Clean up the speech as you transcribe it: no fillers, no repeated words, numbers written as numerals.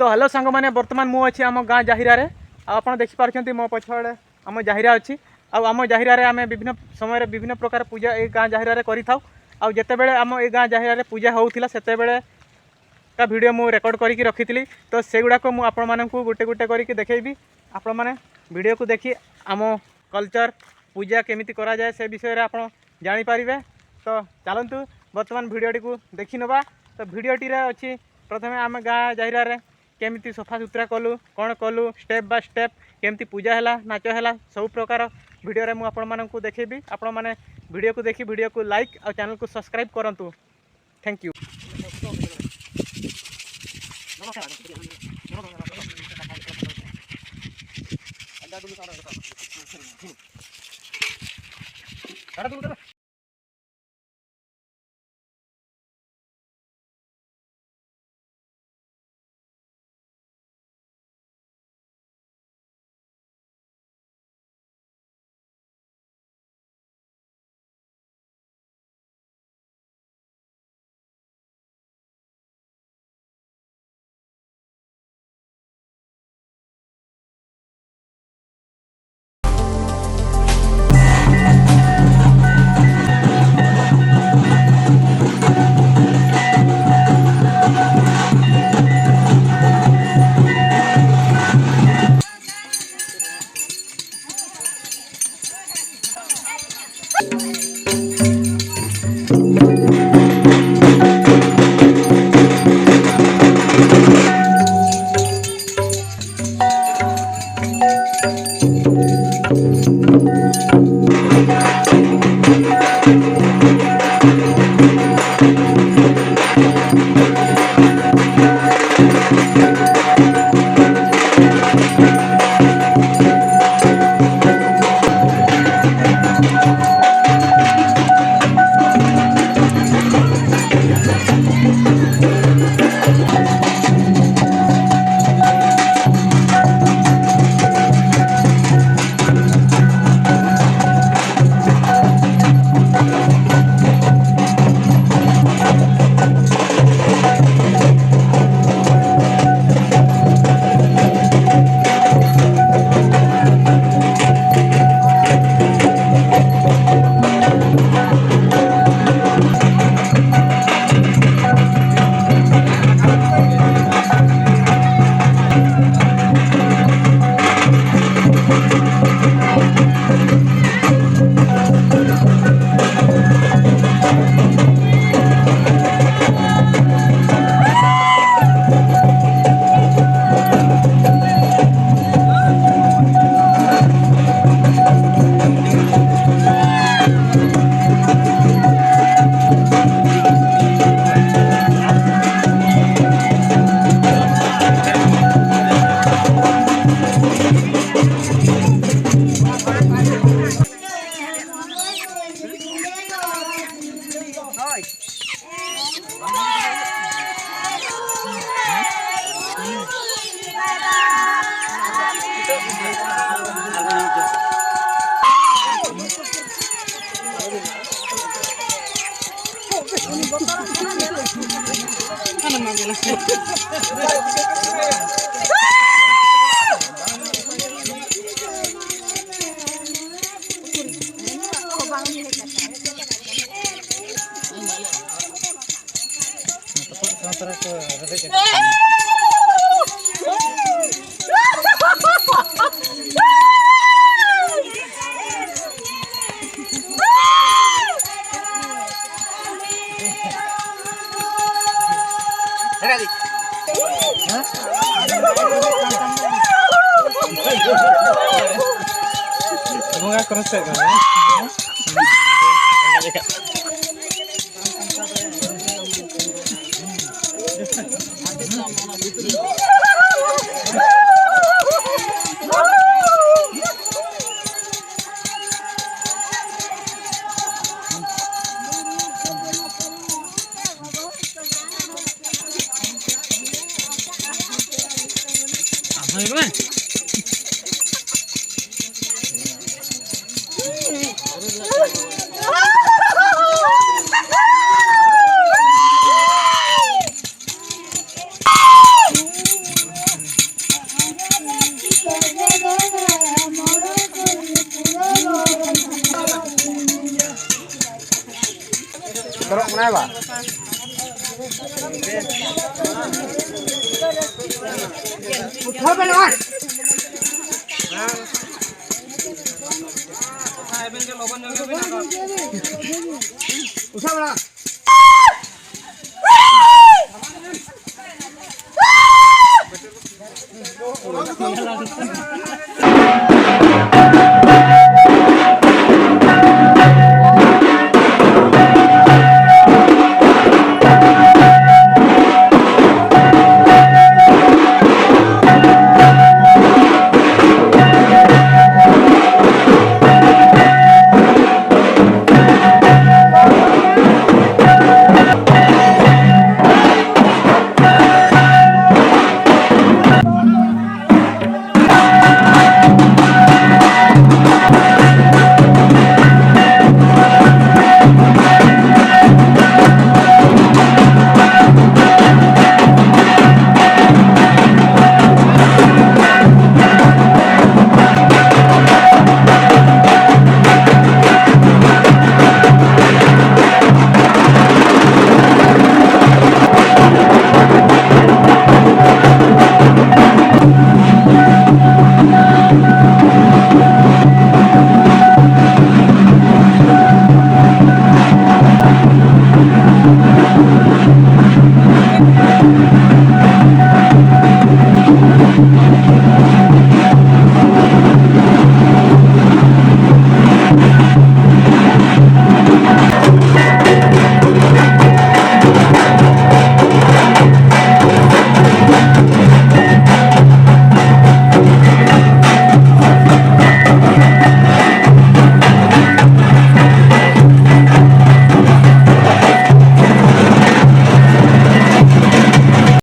तो हेलो सांग मैंने बर्तमान मु अच्छी आम गाँ जहिरा आप देखिपार मो पछड़े आम जहिरा अच्छी आम जहिरा आम विभिन्न समय विभिन्न प्रकार पूजा ये गाँ जहिरा कर जिते बड़े आम ये गाँ जहिरा पूजा होता से का वीडियो मु रेकर्ड करके रखी तो से गुड़ाक मुझे आपण मानू गोटे गोटे करके देखी आपण मैंने वीडियो को देखी आम कल्चर पूजा केमिति करा जाए से विषय आप जानीपारे। तो चलतु बर्तमान वीडियोटी को देखी नवा। तो वीडियोटी अच्छी प्रथमे आम गाँ जहिरा केमिति सफा सुतरा कलु कौन कलु स्टेप बाय स्टेप केमिति पूजा है नाच है सब प्रकार वीडियो मुझे आपण मानू देखेबी। आपण मैंने वीडियो को देखी वीडियो को लाइक और चैनल को सब्सक्राइब करंतु। Thank you. उठा पहलवान उठा बड़ा